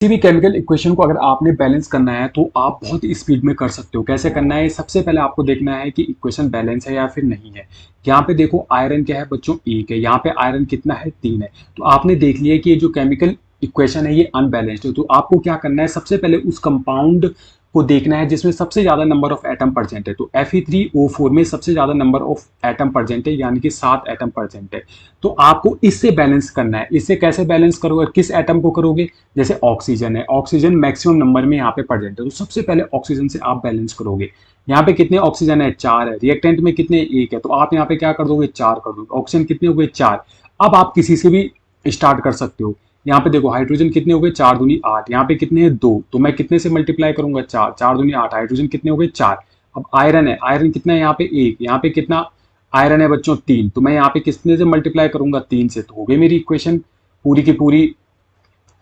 किसी भी chemical equation को अगर आपने बैलेंस करना है तो आप बहुत स्पीड में कर सकते हो। कैसे करना है? सबसे पहले आपको देखना है कि इक्वेशन बैलेंस है या फिर नहीं है। यहाँ पे देखो आयरन क्या है बच्चों, 1 है। यहाँ पे आयरन कितना है, 3 है। तो आपने देख लिया कि ये जो केमिकल इक्वेशन है ये अनबैलेंस्ड है। तो आपको क्या करना है, सबसे पहले उस कंपाउंड को देखना है जिसमें सबसे ज्यादा नंबर ऑफ एटम प्रेजेंट है। तो Fe3O4 में सबसे ज्यादा नंबर ऑफ एटम प्रेजेंट है, यानी कि 7 एटम प्रेजेंट है। तो आपको इससे बैलेंस करना है। इससे कैसे बैलेंस करोगे, किस एटम को करोगे? जैसे ऑक्सीजन है, ऑक्सीजन मैक्सिमम नंबर में यहाँ पे प्रेजेंट है, तो सबसे पहले ऑक्सीजन से आप बैलेंस करोगे। यहाँ पे कितने ऑक्सीजन है, 4 है। रिएक्टेंट में कितने, 1 है। तो आप यहाँ पे क्या कर दोगे, 4 कर दोगे। ऑक्सीजन कितने हो गए, 4। अब आप किसी से भी स्टार्ट कर सकते हो। यहाँ पे देखो हाइड्रोजन कितने हो गए, 4 दूनी 8। यहाँ पे कितने हैं, 2। तो मैं कितने से मल्टीप्लाई करूंगा, 4। 4 दूनी 8। हाइड्रोजन कितने हो गए, 4। अब आयरन है, आयरन कितना है यहाँ पे, 1। यहाँ पे कितना आयरन है बच्चों, 3। तो मैं यहाँ पे कितने से मल्टीप्लाई करूंगा, 3 से। तो हो गई मेरी इक्वेशन पूरी की पूरी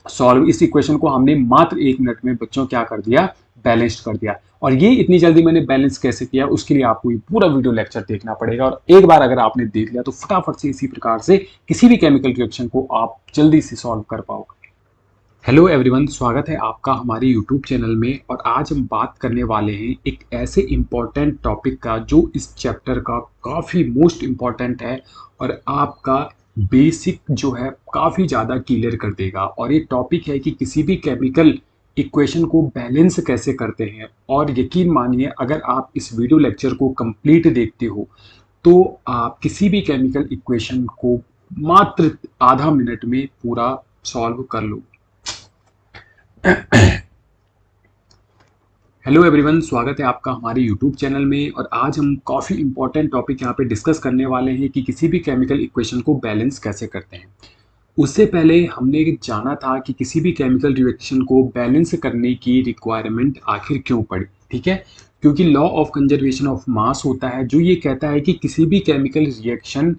सॉल्व। इस इक्वेशन को हमने मात्र 1 मिनट में बच्चों क्या कर दिया, बैलेंस्ड कर दिया। और ये इतनी जल्दी मैंने बैलेंस कैसे किया, उसके लिए आपको ये पूरा वीडियो लेक्चर देखना पड़ेगा। और एक बार अगर आपने देख लिया तो फटाफट से इसी प्रकार से किसी भी केमिकल रिएक्शन को आप जल्दी से सॉल्व कर पाओगे। हेलो एवरीवन, स्वागत है आपका हमारे यूट्यूब चैनल में। और आज हम बात करने वाले हैं एक ऐसे इम्पॉर्टेंट टॉपिक का जो इस चैप्टर का काफ़ी मोस्ट इम्पॉर्टेंट है और आपका बेसिक जो है काफ़ी ज़्यादा क्लियर कर देगा। और ये टॉपिक है कि किसी भी केमिकल इक्वेशन को बैलेंस कैसे करते हैं। और यकीन मानिए, अगर आप इस वीडियो लेक्चर को कंप्लीट देखते हो तो आप किसी भी केमिकल इक्वेशन को मात्र आधा मिनट में पूरा सॉल्व कर लो। हेलो एवरीवन, स्वागत है आपका हमारे यूट्यूब चैनल में। और आज हम काफ़ी इंपॉर्टेंट टॉपिक यहाँ पे डिस्कस करने वाले हैं कि किसी भी केमिकल इक्वेशन को बैलेंस कैसे करते हैं। उससे पहले हमने जाना था कि किसी भी केमिकल रिएक्शन को बैलेंस करने की रिक्वायरमेंट आखिर क्यों पड़ी। ठीक है, क्योंकि law of conservation of mass होता है जो ये कहता है कि किसी भी केमिकल रिएक्शन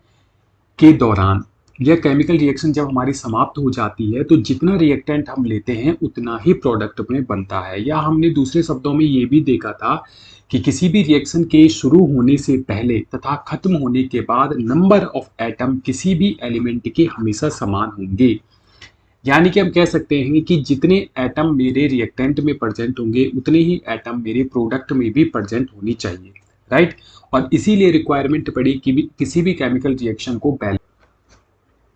के दौरान यह केमिकल रिएक्शन जब हमारी समाप्त हो जाती है तो जितना रिएक्टेंट हम लेते हैं उतना ही प्रोडक्ट में बनता है। या हमने दूसरे शब्दों में ये भी देखा था कि किसी भी रिएक्शन के शुरू होने से पहले तथा खत्म होने के बाद नंबर ऑफ एटम किसी भी एलिमेंट के हमेशा समान होंगे। यानी कि हम कह सकते हैं कि जितने एटम मेरे रिएक्टेंट में प्रेजेंट होंगे उतने ही एटम मेरे प्रोडक्ट में भी प्रेजेंट होनी चाहिए, राइट। और इसीलिए रिक्वायरमेंट पड़ी कि किसी भी केमिकल रिएक्शन को बैलेंस।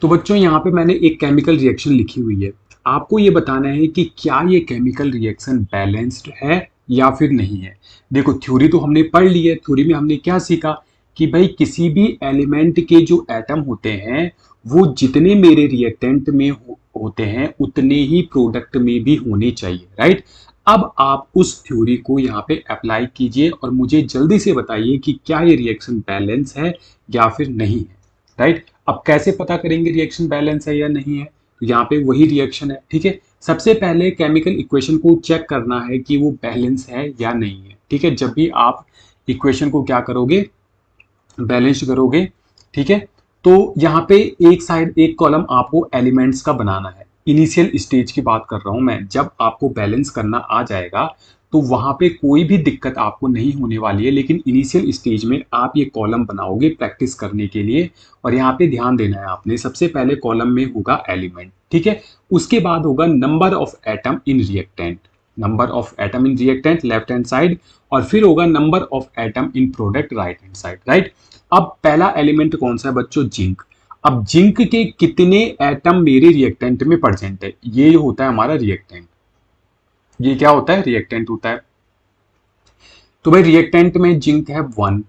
तो बच्चों यहाँ पे मैंने एक केमिकल रिएक्शन लिखी हुई है। आपको ये बताना है कि क्या ये केमिकल रिएक्शन बैलेंस्ड है या फिर नहीं है। देखो, थ्योरी तो हमने पढ़ ली है। थ्योरी में हमने क्या सीखा कि भाई किसी भी एलिमेंट के जो एटम होते हैं वो जितने मेरे रिएक्टेंट में होते हैं उतने ही प्रोडक्ट में भी होने चाहिए, राइट। अब आप उस थ्योरी को यहाँ पे अप्लाई कीजिए और मुझे जल्दी से बताइए कि क्या ये रिएक्शन बैलेंस है या फिर नहीं है, राइट। अब कैसे पता करेंगे रिएक्शन बैलेंस है या नहीं है? तो यहाँ पे वही रिएक्शन है, ठीक है। सबसे पहले केमिकल इक्वेशन को चेक करना है कि वो बैलेंस है या नहीं है, ठीक है। जब भी आप इक्वेशन को क्या करोगे, बैलेंस करोगे, ठीक है। तो यहाँ पे एक साइड एक कॉलम आपको एलिमेंट्स का बनाना है। इनिशियल स्टेज की बात कर रहा हूं मैं। जब आपको बैलेंस करना आ जाएगा तो वहां पे कोई भी दिक्कत आपको नहीं होने वाली है, लेकिन इनिशियल स्टेज में आप ये कॉलम बनाओगे प्रैक्टिस करने के लिए। और यहाँ पे ध्यान देना है आपने, सबसे पहले कॉलम में होगा एलिमेंट, ठीक है। उसके बाद होगा number of atom in reactant, number of atom in reactant left hand side. और फिर होगा number of atom in product right hand side, right. अब पहला एलिमेंट कौन सा है बच्चों, जिंक। अब जिंक के कितने एटम मेरे रिएक्टेंट में प्रेजेंट है, ये होता है हमारा रिएक्टेंट। ये क्या होता है, रिएक्टेंट होता है। तो भाई रिएक्टेंट में जिंक है 1,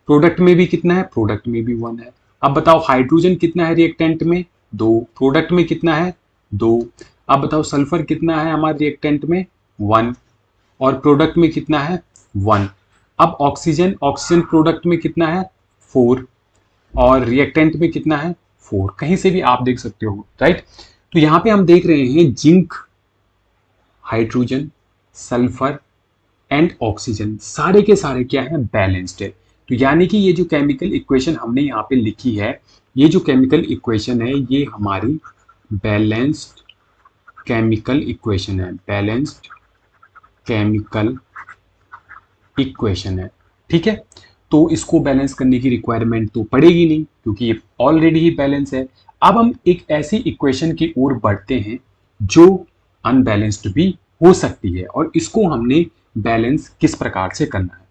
प्रोडक्ट में भी कितना है, प्रोडक्ट में भी 1 है। अब बताओ हाइड्रोजन कितना है रिएक्टेंट में, 2। प्रोडक्ट में कितना है, 2। अब बताओ सल्फर कितना है हमारे रिएक्टेंट में, 1। और प्रोडक्ट में कितना है, 1। अब ऑक्सीजन, ऑक्सीजन प्रोडक्ट में कितना है, 4। और रिएक्टेंट में कितना है, 4। कहीं से भी आप देख सकते हो, राइट। तो यहां पे हम देख रहे हैं zinc, hydrogen, sulphur and oxygen सारे के सारे क्या है, बैलेंस्ड है। तो यानी कि ये जो केमिकल इक्वेशन हमने यहाँ पे लिखी है, ये जो केमिकल इक्वेशन है ये हमारी बैलेंस्ड केमिकल इक्वेशन है, बैलेंस्ड केमिकल इक्वेशन है, ठीक है। तो इसको बैलेंस करने की रिक्वायरमेंट तो पड़ेगी नहीं क्योंकि ये ऑलरेडी ही बैलेंस है। अब हम एक ऐसी इक्वेशन की ओर बढ़ते हैं जो अनबैलेंस्ड भी हो सकती है, और इसको हमने बैलेंस किस प्रकार से करना है।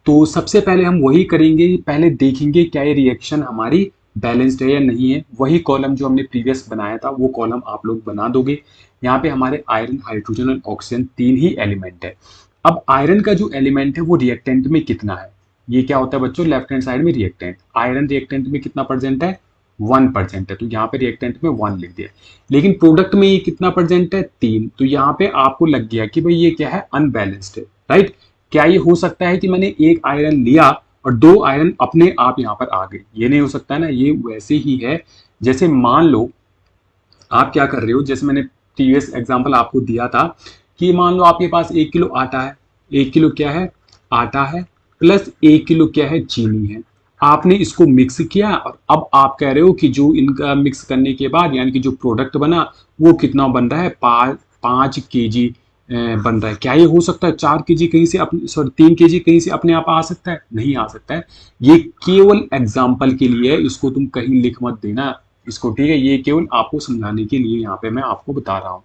तो सबसे पहले हम वही करेंगे, पहले देखेंगे क्या ये रिएक्शन हमारी बैलेंस्ड है या नहीं है। वही कॉलम जो हमने प्रीवियस बनाया था वो कॉलम आप लोग बना दोगे। यहाँ पे हमारे आयरन, हाइड्रोजन और ऑक्सीजन 3 ही एलिमेंट है। अब आयरन का जो एलिमेंट है वो रिएक्टेंट में कितना है, ये क्या होता है बच्चों, लेफ्ट हैंड साइड में रिएक्टेंट। आयरन रिएक्टेंट में कितना परसेंट है, 1% है, तो यहाँ पे रिएक्टेंट में 1 लिख दिया। लेकिन प्रोडक्ट में ये कितना परसेंट है, 3, तो यहाँ पे आपको लग गया कि भाई ये क्या है, अनबैलेंस्ड है, राइट। क्या ये हो सकता है कि मैंने एक आयरन लिया और 2 आयरन अपने आप यहाँ पर आ गए, ये नहीं हो सकता है ना। ये वैसे ही है जैसे मान लो आप क्या कर रहे हो, जैसे मैंने प्रीवियस एग्जांपल आपको दिया था कि मान लो आपके पास 1 किलो आटा है, 1 किलो क्या है, आटा है, प्लस 1 किलो क्या है, चीनी है। आपने इसको मिक्स किया और अब आप कह रहे हो कि जो इनका मिक्स करने के बाद यानी कि जो प्रोडक्ट बना वो कितना बन रहा है, 5 kg बन रहा है। क्या ये हो सकता है 4 kg कहीं से अपने, सॉरी 3 kg कहीं से अपने आप आ सकता है, नहीं आ सकता है। ये केवल एग्जाम्पल के लिए है, इसको तुम कहीं लिख मत देना इसको, ठीक है। ये केवल आपको समझाने के लिए यहाँ पे मैं आपको बता रहा हूँ।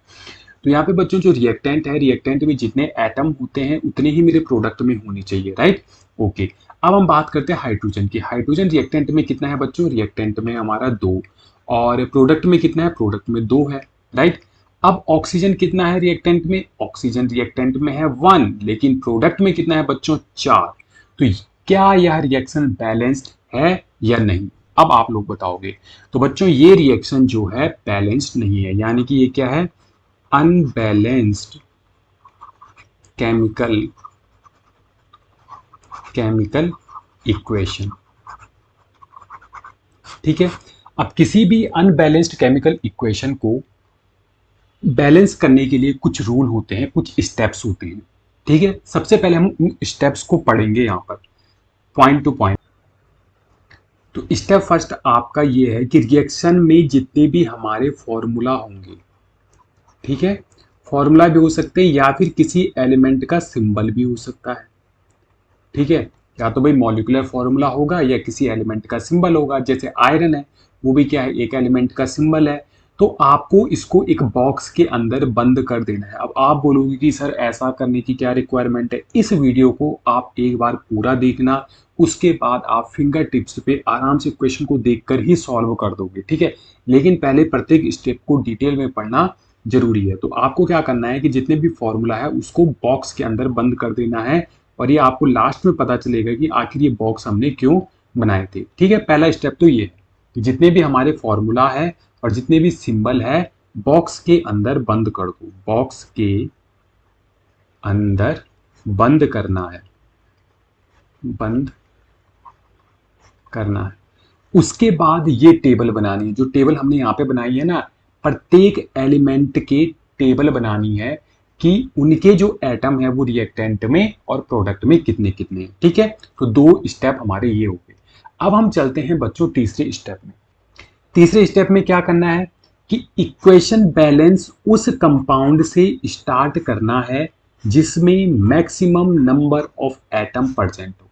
तो यहाँ पे बच्चों जो रिएक्टेंट है, रिएक्टेंट में जितने एटम होते हैं उतने ही मेरे प्रोडक्ट में होने चाहिए, राइट। ओके, अब हम बात करते हैं हाइड्रोजन की। हाइड्रोजन रिएक्टेंट में कितना है बच्चों, रिएक्टेंट में हमारा 2, और प्रोडक्ट में कितना है, प्रोडक्ट में 2 है, राइट। अब ऑक्सीजन कितना है रिएक्टेंट में, ऑक्सीजन रिएक्टेंट में है 1, लेकिन प्रोडक्ट में कितना है बच्चों, 4। तो क्या यह रिएक्शन बैलेंस्ड है या नहीं, अब आप लोग बताओगे। तो बच्चों ये रिएक्शन जो है बैलेंस्ड नहीं है, यानी कि ये क्या है, अनबैलेंस्ड केमिकल इक्वेशन, ठीक है। अब किसी भी अनबैलेंस्ड केमिकल इक्वेशन को बैलेंस करने के लिए कुछ रूल होते हैं, कुछ स्टेप्स होते हैं, ठीक है। सबसे पहले हम उन स्टेप्स को पढ़ेंगे यहाँ पर पॉइंट टू पॉइंट। तो स्टेप फर्स्ट आपका ये है कि रिएक्शन में जितने भी हमारे फॉर्मूला होंगे, ठीक है, फॉर्मूला भी हो सकते हैं या फिर किसी एलिमेंट का सिंबल भी हो सकता है, ठीक है। या तो भाई मॉलिक्यूलर फॉर्मूला होगा या किसी एलिमेंट का सिंबल होगा, जैसे आयरन है वो भी क्या है, एक एलिमेंट का सिंबल है। तो आपको इसको एक बॉक्स के अंदर बंद कर देना है। अब आप बोलोगे कि सर ऐसा करने की क्या रिक्वायरमेंट है, इस वीडियो को आप एक बार पूरा देखना, उसके बाद आप फिंगर टिप्स पे आराम से क्वेश्चन को देखकर ही सॉल्व कर दोगे, ठीक है। लेकिन पहले प्रत्येक स्टेप को डिटेल में पढ़ना जरूरी है। तो आपको क्या करना है कि जितने भी फॉर्मूला है उसको बॉक्स के अंदर बंद कर देना है, और ये आपको लास्ट में पता चलेगा कि आखिर ये बॉक्स हमने क्यों बनाए थे, ठीक है। पहला स्टेप तो ये है कि जितने भी हमारे फॉर्मूला है और जितने भी सिंबल है बॉक्स के अंदर बंद कर दो, बॉक्स के अंदर बंद करना है, बंद करना है। उसके बाद ये टेबल बनानी है, जो टेबल हमने यहाँ पे बनाई है ना, प्रत्येक एलिमेंट के टेबल बनानी है कि उनके जो एटम है वो रिएक्टेंट में और प्रोडक्ट में कितने कितने हैं, ठीक है। तो 2 स्टेप हमारे ये हो गए। अब हम चलते हैं बच्चों तीसरे स्टेप में। तीसरे स्टेप में क्या करना है कि इक्वेशन बैलेंस उस कंपाउंड से स्टार्ट करना है जिसमें maximum number of atom present हो।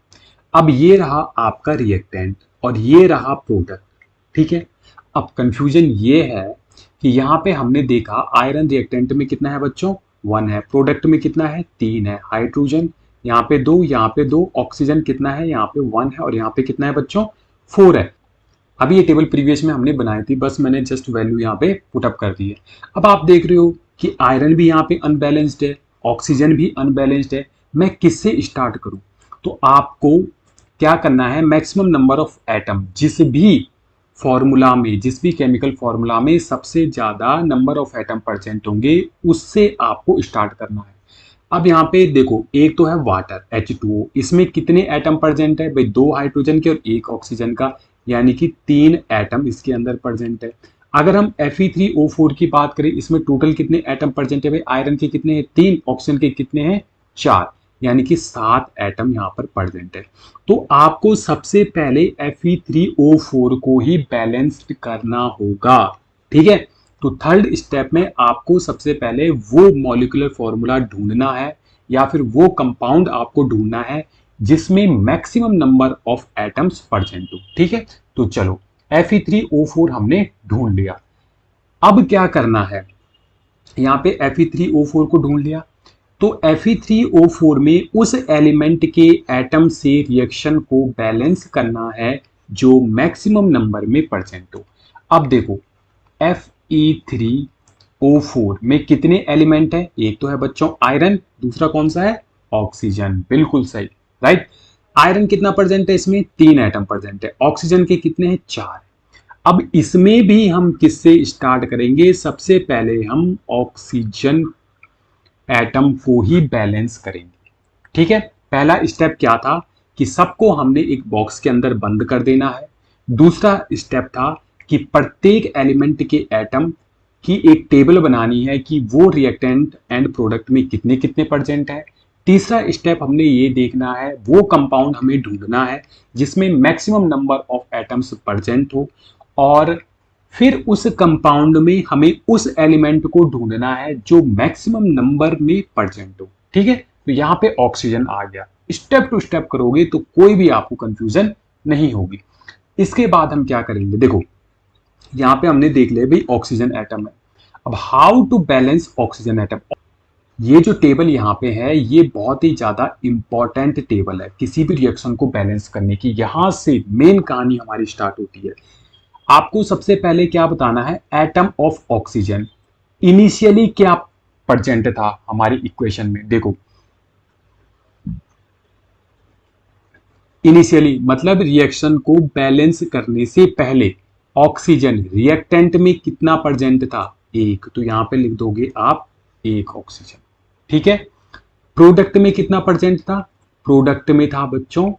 अब ये रहा आपका रिएक्टेंट और ये रहा प्रोडक्ट, ठीक है। अब कंफ्यूजन ये है कि यहाँ पे हमने देखा आयरन रिएक्टेंट में कितना है बच्चों, 1 है, प्रोडक्ट में कितना है, 3 है, हाइड्रोजन यहाँ पे 2, यहाँ पे 2, ऑक्सीजन कितना है, यहाँ पे 1 है, और यहाँ पे कितना है बच्चों, 4 है। अभी ये टेबल प्रीवियस में हमने बनाई थी, बस मैंने जस्ट वैल्यू यहाँ पे पुट अप कर दी है। अब आप देख रहे हो कि आयरन भी यहाँ पे अनबैलेंस्ड है, ऑक्सीजन भी अनबैलेंस्ड है। मैं किससे स्टार्ट करूं, तो आपको क्या करना है, मैक्सिमम नंबर ऑफ एटम, जिस भी फॉर्मूला में, जिस भी केमिकल फॉर्मूला में सबसे ज्यादा नंबर ऑफ एटम प्रेजेंट होंगे उससे आपको स्टार्ट करना है। अब यहाँ पे देखो, एक तो है वाटर H2O, इसमें कितने एटम प्रेजेंट है भाई, 2 हाइड्रोजन के और 1 ऑक्सीजन का, यानी कि 3 एटम इसके अंदर प्रेजेंट है। अगर हम Fe3O4 की बात करें, इसमें टोटल कितने एटम प्रेजेंट है भाई, आयरन के कितने हैं, 3, ऑक्सीजन के कितने हैं, 4, यानी कि 7 एटम यहाँ पर प्रेजेंट है। तो आपको सबसे पहले Fe3O4 को ही बैलेंस्ड करना होगा, ठीक है। तो थर्ड स्टेप में आपको सबसे पहले वो मॉलिक्यूलर फॉर्मूला ढूंढना है या फिर वो कंपाउंड आपको ढूंढना है जिसमें maximum number of atoms present हो, ठीक है। तो चलो Fe3O4 हमने ढूंढ लिया। अब क्या करना है, यहाँ पे Fe3O4 को ढूंढ लिया, तो Fe3O4 में उस एलिमेंट के एटम से रिएक्शन को बैलेंस करना है जो मैक्सिमम नंबर में परसेंट हो। अब देखो Fe3O4 में कितने एलिमेंट है? एक तो है बच्चों आयरन, दूसरा कौन सा है? ऑक्सीजन। बिल्कुल सही, राइट। आयरन कितना परसेंट है इसमें? 3 एटम परसेंट है। ऑक्सीजन के कितने हैं? 4। अब इसमें भी हम किससे स्टार्ट करेंगे? सबसे पहले हम ऑक्सीजन एटम को ही बैलेंस करेंगे, ठीक है। पहला स्टेप क्या था कि सबको हमने एक बॉक्स के अंदर बंद कर देना है। दूसरा स्टेप था कि प्रत्येक एलिमेंट के एटम की एक टेबल बनानी है कि वो रिएक्टेंट एंड प्रोडक्ट में कितने कितने परसेंट है। तीसरा स्टेप हमने ये देखना है, वो कंपाउंड हमें ढूंढना है जिसमें maximum number of atoms present हो, और फिर उस कंपाउंड में हमें उस एलिमेंट को ढूंढना है जो मैक्सिमम नंबर में प्रेजेंट हो, ठीक है। तो यहाँ पे ऑक्सीजन आ गया। स्टेप टू स्टेप करोगे तो कोई भी आपको कंफ्यूजन नहीं होगी। इसके बाद हम क्या करेंगे? देखो यहाँ पे हमने देख लिया भाई ऑक्सीजन एटम है। अब how to balance oxygen atom, ये जो टेबल यहाँ पे है ये बहुत ही ज्यादा इंपॉर्टेंट टेबल है किसी भी रिएक्शन को बैलेंस करने की। यहां से मेन कहानी हमारी स्टार्ट होती है। आपको सबसे पहले क्या बताना है? एटम ऑफ ऑक्सीजन इनिशियली क्या प्रेजेंट था हमारी इक्वेशन में? देखो इनिशियली मतलब रिएक्शन को बैलेंस करने से पहले ऑक्सीजन रिएक्टेंट में कितना प्रेजेंट था? 1। तो यहां पे लिख दोगे आप 1 ऑक्सीजन, ठीक है। प्रोडक्ट में कितना प्रेजेंट था? प्रोडक्ट में था बच्चों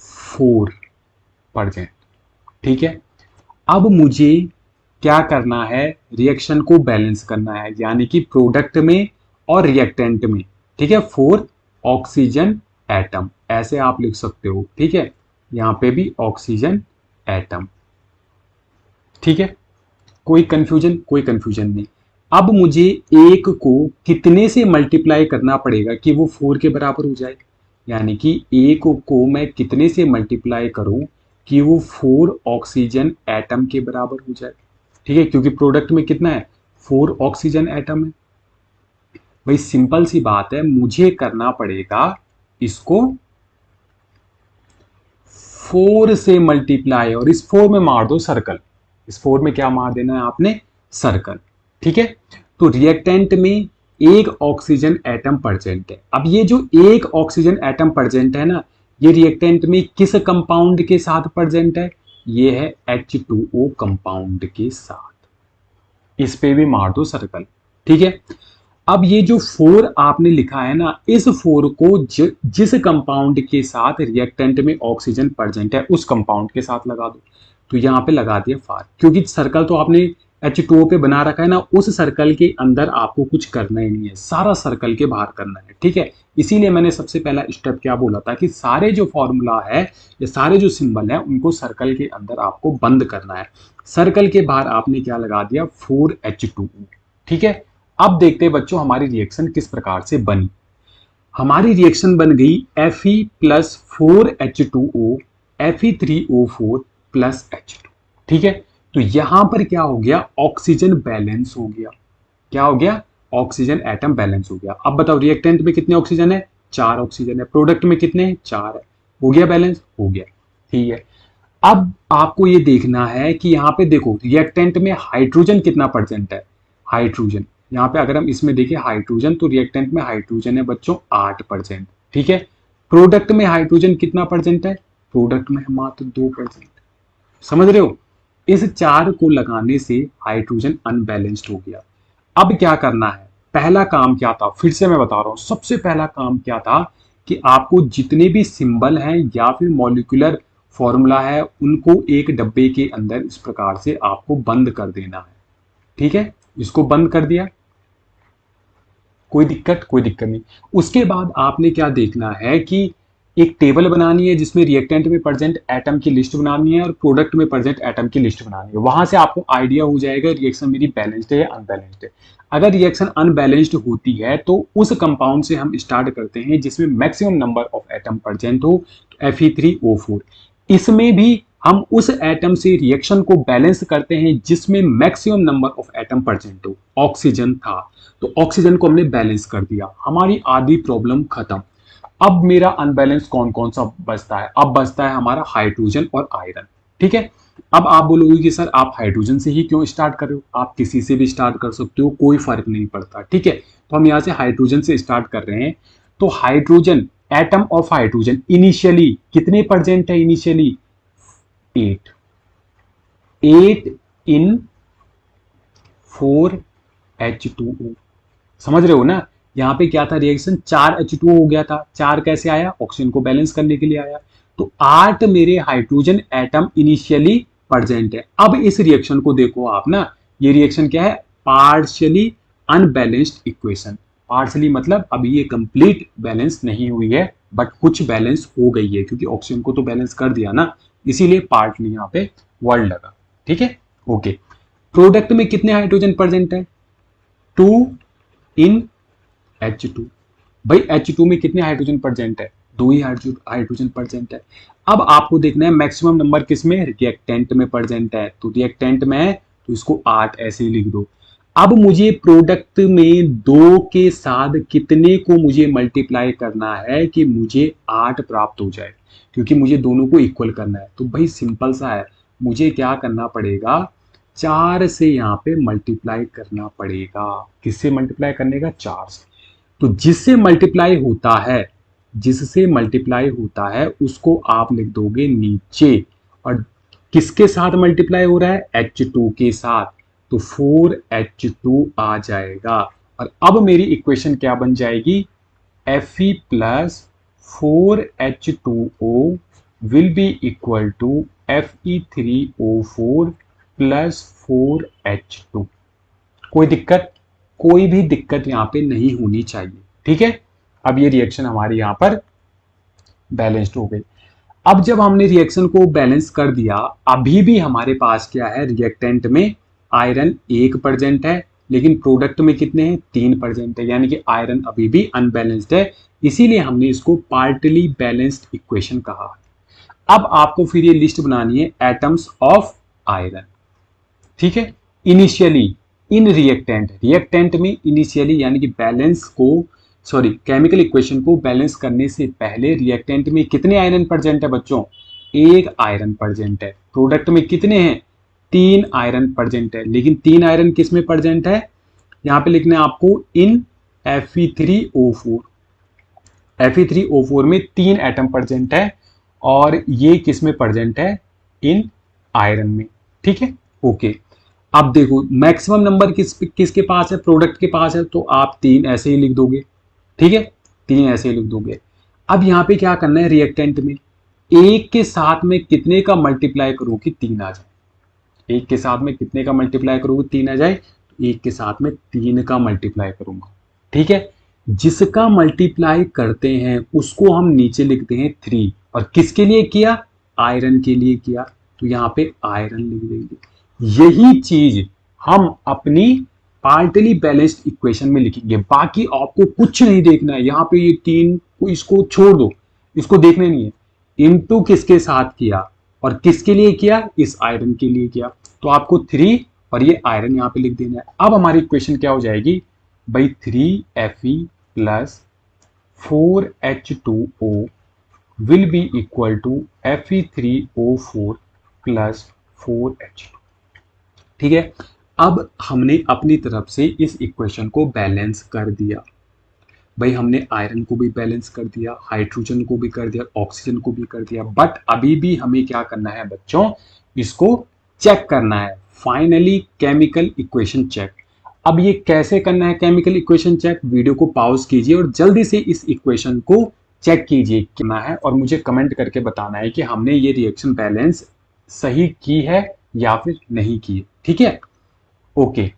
4%, ठीक है। अब मुझे क्या करना है? रिएक्शन को बैलेंस करना है, यानी कि प्रोडक्ट में और रिएक्टेंट में, ठीक है। 4 ऑक्सीजन एटम, ऐसे आप लिख सकते हो, ठीक है। यहां पे भी ऑक्सीजन एटम, ठीक है। कोई कंफ्यूजन? कोई कंफ्यूजन नहीं। अब मुझे 1 को कितने से मल्टीप्लाई करना पड़ेगा कि वो 4 के बराबर हो जाए? यानी कि 1 को मैं कितने से मल्टीप्लाई करूं कि वो 4 ऑक्सीजन एटम के बराबर हो जाए, ठीक है। क्योंकि प्रोडक्ट में कितना है? 4 ऑक्सीजन एटम है। भाई सिंपल सी बात है, मुझे करना पड़ेगा इसको 4 से मल्टीप्लाई, और इस 4 में मार दो सर्कल। इस 4 में क्या मार देना है आपने? सर्कल, ठीक है। तो रिएक्टेंट में 1 ऑक्सीजन एटम प्रेजेंट है। अब ये जो 1 ऑक्सीजन एटम प्रेजेंट है ना, ये रिएक्टेंट में किस कंपाउंड के साथ प्रेजेंट है? ये है H2O कंपाउंड के साथ। इस पे भी मार दो सर्कल, ठीक है। अब ये जो 4 आपने लिखा है ना, इस 4 को जिस कंपाउंड के साथ रिएक्टेंट में ऑक्सीजन प्रेजेंट है उस कंपाउंड के साथ लगा दो। तो यहां पे लगा दिया 4, क्योंकि सर्कल तो आपने H2O पे बना रखा है ना, उस सर्कल के अंदर आपको कुछ करना ही नहीं है, सारा सर्कल के बाहर करना है, ठीक है। इसीलिए मैंने सबसे पहला स्टेप क्या बोला था कि सारे जो फॉर्मूला है या सारे जो सिंबल है उनको सर्कल के अंदर आपको बंद करना है। सर्कल के बाहर आपने क्या लगा दिया? 4H2O, ठीक है। अब देखते हैं बच्चों हमारी रिएक्शन किस प्रकार से बनी। हमारी रिएक्शन बन गई Fe plus 4H2O Fe3O4 plus H2, ठीक है। तो यहां पर क्या हो गया? ऑक्सीजन बैलेंस हो गया। क्या हो गया? ऑक्सीजन एटम बैलेंस हो गया। अब बताओ रिएक्टेंट में कितने ऑक्सीजन है? 4 ऑक्सीजन है। प्रोडक्ट में कितने हैं? 4 है। हो गया बैलेंस? हो गया, ठीक है। अब आपको ये देखना है कि यहाँ पे देखो रिएक्टेंट में हाइड्रोजन कितना परसेंट है? हाइड्रोजन यहाँ पे अगर हम इसमें देखें हाइड्रोजन, तो रिएक्टेंट में हाइड्रोजन है बच्चों 8%, ठीक है। प्रोडक्ट में हाइड्रोजन कितना परसेंट है? प्रोडक्ट में मात्र 2%। समझ रहे हो? इस 4 को लगाने से हाइड्रोजन अनबैलेंस्ड हो गया। अब क्या करना है? पहला काम क्या था? फिर से मैं बता रहा हूं, सबसे पहला काम क्या था कि आपको जितने भी सिंबल हैं या फिर मॉलिक्यूलर फॉर्मूला है उनको एक डब्बे के अंदर इस प्रकार से आपको बंद कर देना है, ठीक है। इसको बंद कर दिया, कोई दिक्कत? कोई दिक्कत नहीं। उसके बाद आपने क्या देखना है कि एक टेबल बनानी है जिसमें रिएक्टेंट में प्रेजेंट एटम की लिस्ट बनानी है और प्रोडक्ट में प्रेजेंट एटम की लिस्ट बनानी है। वहां से आपको आइडिया हो जाएगा रिएक्शन मेरी बैलेंस्ड है या अनबैलेंस्ड है। अगर रिएक्शन अनबैलेंस्ड होती है तो उस कंपाउंड से हम स्टार्ट करते हैं जिसमें maximum number of atom present हो, तो Fe3O4। इसमें भी हम उस एटम से रिएक्शन को बैलेंस करते हैं जिसमें maximum number of atom present हो। ऑक्सीजन था तो ऑक्सीजन को हमने बैलेंस कर दिया, हमारी आधी प्रॉब्लम खत्म। अब मेरा अनबैलेंस कौन कौन सा बचता है? अब बचता है हमारा हाइड्रोजन और आयरन। ठीक है, अब आप बोलोगे कि सर आप हाइड्रोजन से ही क्यों स्टार्ट कर रहे हो? आप किसी से भी स्टार्ट कर सकते हो, कोई फर्क नहीं पड़ता। ठीक है, तो हम यहाँ से हाइड्रोजन से स्टार्ट कर रहे हैं। तो hydrogen, atom of hydrogen initially कितने प्रेजेंट है? इनिशियली 8, 8 इन 4H2O। समझ रहे हो ना? यहाँ पे क्या था रिएक्शन? 4H2O हो गया था। 4 कैसे आया? ऑक्सीजन को बैलेंस करने के लिए आया। तो 8 मेरे हाइड्रोजन एटम इनिशियली प्रेजेंट है। अब इस रिएक्शन को देखो आप ना, ये रिएक्शन क्या है? Partially unbalanced equation. पार्शियली मतलब अभी ये कंप्लीट बैलेंस नहीं हुई है, बट कुछ बैलेंस हो गई है, क्योंकि ऑक्सीजन को तो बैलेंस कर दिया ना, इसीलिए पार्टली यहाँ पे वर्ड लगा। ठीक है, ओके। प्रोडक्ट में कितने हाइड्रोजन प्रेजेंट है? 2 इन H2। भाई H2 में कितने हाइड्रोजन प्रेजेंट है? 2 ही हाइड्रोजन प्रेजेंट है। अब आपको देखना है मैक्सिमम नंबर किस में? रिएक्टेंट में प्रेजेंट है। तो रिएक्टेंट में है तो इसको 8 ऐसे ही लिख दो। अब मुझे प्रोडक्ट में 2 के साथ कितने को मुझे मल्टीप्लाई करना है कि मुझे 8 प्राप्त हो जाए, क्योंकि मुझे दोनों को इक्वल करना है। तो भाई सिंपल सा है, मुझे क्या करना पड़ेगा? 4 से यहाँ पे मल्टीप्लाई करना पड़ेगा। किससे मल्टीप्लाई करने का? 4 से। तो जिससे मल्टीप्लाई होता है, जिससे मल्टीप्लाई होता है उसको आप लिख दोगे नीचे, और किसके साथ मल्टीप्लाई हो रहा है? H2 के साथ, तो 4H2 आ जाएगा। और अब मेरी इक्वेशन क्या बन जाएगी? Fe plus 4H2O will be equal to Fe3O4 plus 4H2। कोई दिक्कत? कोई भी दिक्कत यहाँ पे नहीं होनी चाहिए। ठीक है, अब ये रिएक्शन हमारी यहाँ पर बैलेंस्ड हो गई। अब जब हमने रिएक्शन को बैलेंस कर दिया, अभी भी हमारे पास क्या है? रिएक्टेंट में आयरन 1 प्रेजेंट है, लेकिन प्रोडक्ट में कितने हैं? 3 प्रेजेंट है, यानी कि आयरन अभी भी अनबैलेंस्ड है। इसीलिए हमने इसको पार्टली बैलेंस्ड इक्वेशन कहा। अब आपको फिर ये लिस्ट बनानी है एटम्स ऑफ आयरन। ठीक है, इनिशियली इन रिएक्टेंट, रिएक्टेंट में इनिशियली यानी कि बैलेंस को, सॉरी केमिकल इक्वेशन को बैलेंस करने से पहले रिएक्टेंट में कितने आयरन प्रेजेंट है बच्चों? 1 आयरन प्रेजेंट है। प्रोडक्ट में कितने हैं? 3 आयरन प्रेजेंट है, लेकिन 3 आयरन किस में प्रेजेंट है? यहाँ पे लिखना है आपको इन Fe3O4। Fe3O4 में 3 एटम प्रेजेंट है, और ये किस में प्रेजेंट है? इन आयरन में। ठीक है, ओके। अब देखो मैक्सिमम नंबर किसके पास है? प्रोडक्ट के पास है, तो आप 3 ऐसे ही लिख दोगे। ठीक है, 3 ऐसे ही लिख दोगे। अब यहाँ पे क्या करना है? रिएक्टेंट में 1 के साथ में कितने का मल्टीप्लाई करो कि 3 आ जाए? 1 के साथ में कितने का मल्टीप्लाई करोगे? 3 आ जाए। तो 1 के साथ में 3 का मल्टीप्लाई करूंगा। ठीक है, जिसका मल्टीप्लाई करते हैं उसको हम नीचे लिखते हैं 3, और किसके लिए किया? आयरन के लिए किया, तो यहाँ पे आयरन लिख देंगे। यही चीज हम अपनी पार्टली बैलेंस्ड इक्वेशन में लिखेंगे। बाकी आपको कुछ नहीं देखना है, यहाँ पे ये 3 को इसको छोड़ दो, इसको देखना नहीं है। इनटू किसके साथ किया और किसके लिए किया? इस आयरन के लिए किया, तो आपको 3 और ये आयरन यहाँ पे लिख देना है। अब हमारी इक्वेशन क्या हो जाएगी भाई? 3Fe plus 4H2O will be equal to Fe3O4 plus 4H2। ठीक है, अब हमने अपनी तरफ से इस इक्वेशन को बैलेंस कर दिया। भाई हमने आयरन को भी बैलेंस कर दिया, हाइड्रोजन को भी कर दिया, ऑक्सीजन को भी कर दिया, बट अभी भी हमें क्या करना है बच्चों? इसको चेक करना है। Finally chemical equation check. अब ये कैसे करना है केमिकल इक्वेशन चेक? वीडियो को पॉज कीजिए और जल्दी से इस इक्वेशन को चेक कीजिए करना है, और मुझे कमेंट करके बताना है कि हमने ये रिएक्शन बैलेंस सही की है या फिर नहीं की है। ठीक है, ओके।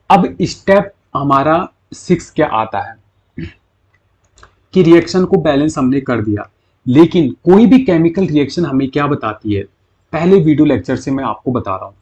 अब स्टेप हमारा 6 क्या आता है कि रिएक्शन को बैलेंस हमने कर दिया, लेकिन कोई भी केमिकल रिएक्शन हमें क्या बताती है? पहले वीडियो लेक्चर से मैं आपको बता रहा हूं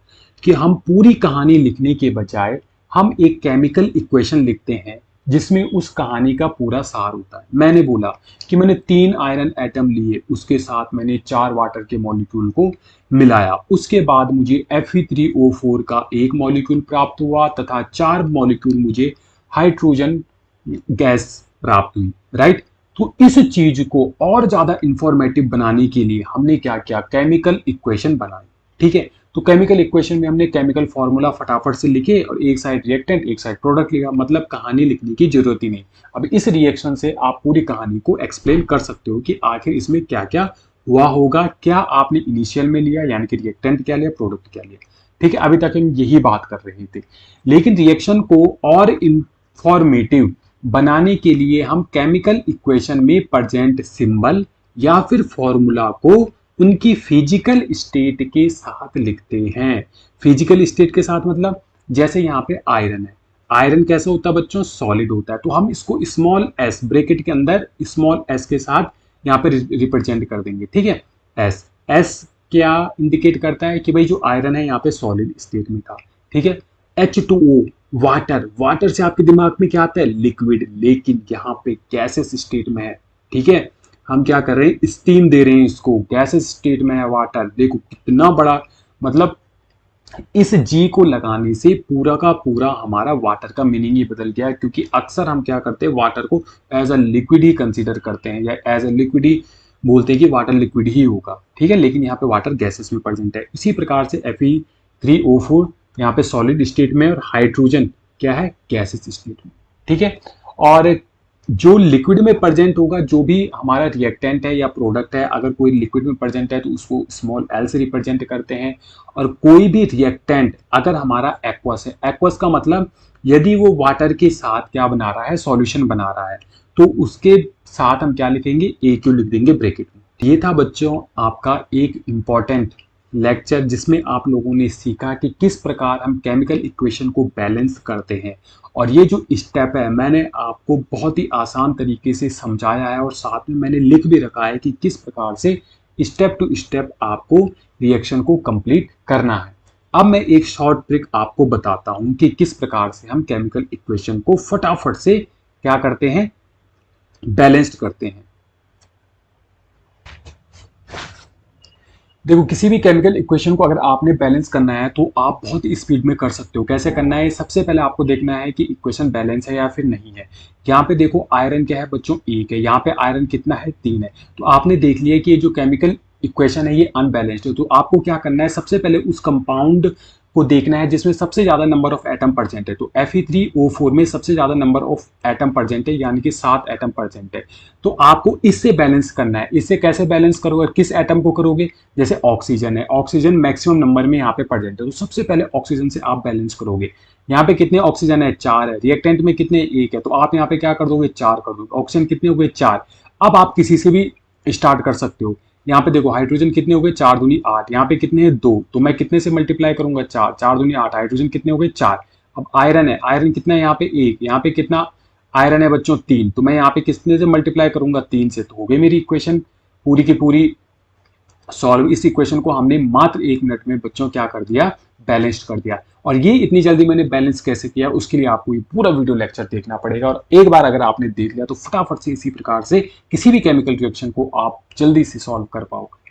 कि हम पूरी कहानी लिखने के बजाय हम एक केमिकल इक्वेशन लिखते हैं जिसमें उस कहानी का पूरा सार होता है। मैंने बोला कि मैंने 3 आयरन एटम लिए, उसके साथ मैंने 4 वाटर के मॉलिक्यूल को मिलाया, उसके बाद मुझे Fe3O4 का एक मॉलिक्यूल प्राप्त हुआ तथा 4 मॉलिक्यूल मुझे हाइड्रोजन गैस प्राप्त हुई, राइट। तो इस चीज को और ज्यादा इंफॉर्मेटिव बनाने के लिए हमने क्या किया, केमिकल इक्वेशन बनाई, ठीक है। तो केमिकल इक्वेशन में हमने केमिकल फॉर्मूला फटाफट से लिखे और एक साइड रिएक्टेंट एक साइड प्रोडक्ट लिखा, मतलब कहानी लिखने की जरूरत ही नहीं। अब इस रिएक्शन से आप पूरी कहानी को एक्सप्लेन कर सकते हो कि आखिर इसमें क्या क्या हुआ होगा, क्या आपने इनिशियल में लिया यानी कि रिएक्टेंट क्या लिया, प्रोडक्ट क्या लिया, ठीक है। अभी तक हम यही बात कर रहे थे, लेकिन रिएक्शन को और इंफॉर्मेटिव बनाने के लिए हम केमिकल इक्वेशन में प्रेजेंट सिंबल या फिर फॉर्मूला को उनकी फिजिकल स्टेट के साथ लिखते हैं। फिजिकल स्टेट के साथ मतलब जैसे यहाँ पे आयरन है, आयरन कैसा होता है बच्चों, सॉलिड होता है, तो हम इसको स्मॉल एस ब्रैकेट के अंदर स्मॉल एस के साथ यहाँ पे रिप्रेजेंट कर देंगे, ठीक है। एस एस क्या इंडिकेट करता है कि भाई जो आयरन है यहाँ पे सॉलिड स्टेट में था, ठीक है। H2O वाटर, वाटर से आपके दिमाग में क्या आता है, लिक्विड, लेकिन यहाँ पे गैसेस स्टेट में है, ठीक है। हम क्या कर रहे हैं, स्टीम दे रहे हैं इसको, गैसेस स्टेट में है वाटर। देखो कितना बड़ा, मतलब इस जी को लगाने से पूरा का पूरा हमारा वाटर का मीनिंग ही बदल गया है, क्योंकि अक्सर हम क्या करते हैं, वाटर को एज अ लिक्विड ही कंसीडर करते हैं या एज अ लिक्विड ही बोलते हैं कि वाटर लिक्विड ही होगा, ठीक है, लेकिन यहाँ पे वाटर गैसेस में प्रेजेंट है। इसी प्रकार से Fe3O4 यहाँ पे सॉलिड स्टेट में और हाइड्रोजन क्या है, गैसेस स्टेट में, ठीक है। और जो लिक्विड में प्रेजेंट होगा, जो भी हमारा रिएक्टेंट है या प्रोडक्ट है, अगर कोई लिक्विड में प्रेजेंट है तो उसको स्मॉल एल से रिप्रेजेंट करते हैं। और कोई भी रिएक्टेंट अगर हमारा एक्वस है, एक्वस का मतलब यदि वो वाटर के साथ क्या बना रहा है, सॉल्यूशन बना रहा है, तो उसके साथ हम क्या लिखेंगे, ए क्यू लिख देंगे ब्रैकेट में। ये था बच्चों आपका एक इंपॉर्टेंट लेक्चर जिसमें आप लोगों ने सीखा कि किस प्रकार हम केमिकल इक्वेशन को बैलेंस करते हैं। और ये जो स्टेप है मैंने आपको बहुत ही आसान तरीके से समझाया है और साथ में मैंने लिख भी रखा है कि किस प्रकार से स्टेप टू स्टेप आपको रिएक्शन को कंप्लीट करना है। अब मैं एक शॉर्ट ट्रिक आपको बताता हूं कि किस प्रकार से हम केमिकल इक्वेशन को फटाफट से क्या करते हैं, बैलेंस्ड करते हैं। देखो किसी भी केमिकल इक्वेशन को अगर आपने बैलेंस करना है तो आप बहुत ही स्पीड में कर सकते हो। कैसे करना है, सबसे पहले आपको देखना है कि इक्वेशन बैलेंस है या फिर नहीं है। यहाँ पे देखो आयरन क्या है बच्चों, एक है, यहाँ पे आयरन कितना है, 3 है। तो आपने देख लिया कि ये जो केमिकल इक्वेशन है ये अनबैलेंस्ड है। तो आपको क्या करना है, सबसे पहले उस कंपाउंड को देखना है जिसमें सबसे ज्यादा नंबर ऑफ एटम प्रेजेंट है। तो Fe3O4 में सबसे ज्यादा नंबर ऑफ एटम प्रेजेंट है, यानी कि 7 एटम प्रेजेंट है। तो आपको इससे बैलेंस करना है। इससे कैसे बैलेंस करोगे, किस एटम को करोगे, जैसे ऑक्सीजन है, ऑक्सीजन मैक्सिमम नंबर में यहाँ पे प्रेजेंट है, तो सबसे पहले ऑक्सीजन से आप बैलेंस करोगे। यहाँ पे कितने ऑक्सीजन है, 4 है, रिएक्टेंट में कितने, 1 है, तो आप यहाँ पे क्या कर दोगे, 4 कर दोगे। ऑक्सीजन कितने हो गए, 4। अब आप किसी से भी स्टार्ट कर सकते हो। यहाँ पे देखो हाइड्रोजन कितने हो गए, 4 दूनी 8, यहाँ पे कितने हैं, 2, तो मैं कितने से मल्टीप्लाई करूंगा, 4, 4 दूनी 8, हाइड्रोजन कितने हो गए, 4। अब आयरन है, आयरन कितना है यहाँ पे, 1, यहाँ पे कितना आयरन है बच्चों, 3, तो मैं यहाँ पे कितने से मल्टीप्लाई करूंगा, 3 से, तो हो गई मेरी इक्वेशन पूरी की पूरी सॉल्व। इस इक्वेशन को हमने मात्र 1 मिनट में बच्चों क्या कर दिया, बैलेंस्ड कर दिया। और ये इतनी जल्दी मैंने बैलेंस कैसे किया, उसके लिए आपको ये पूरा वीडियो लेक्चर देखना पड़ेगा। और एक बार अगर आपने देख लिया तो फटाफट से इसी प्रकार से किसी भी केमिकल रिएक्शन को आप जल्दी से सॉल्व कर पाओगे।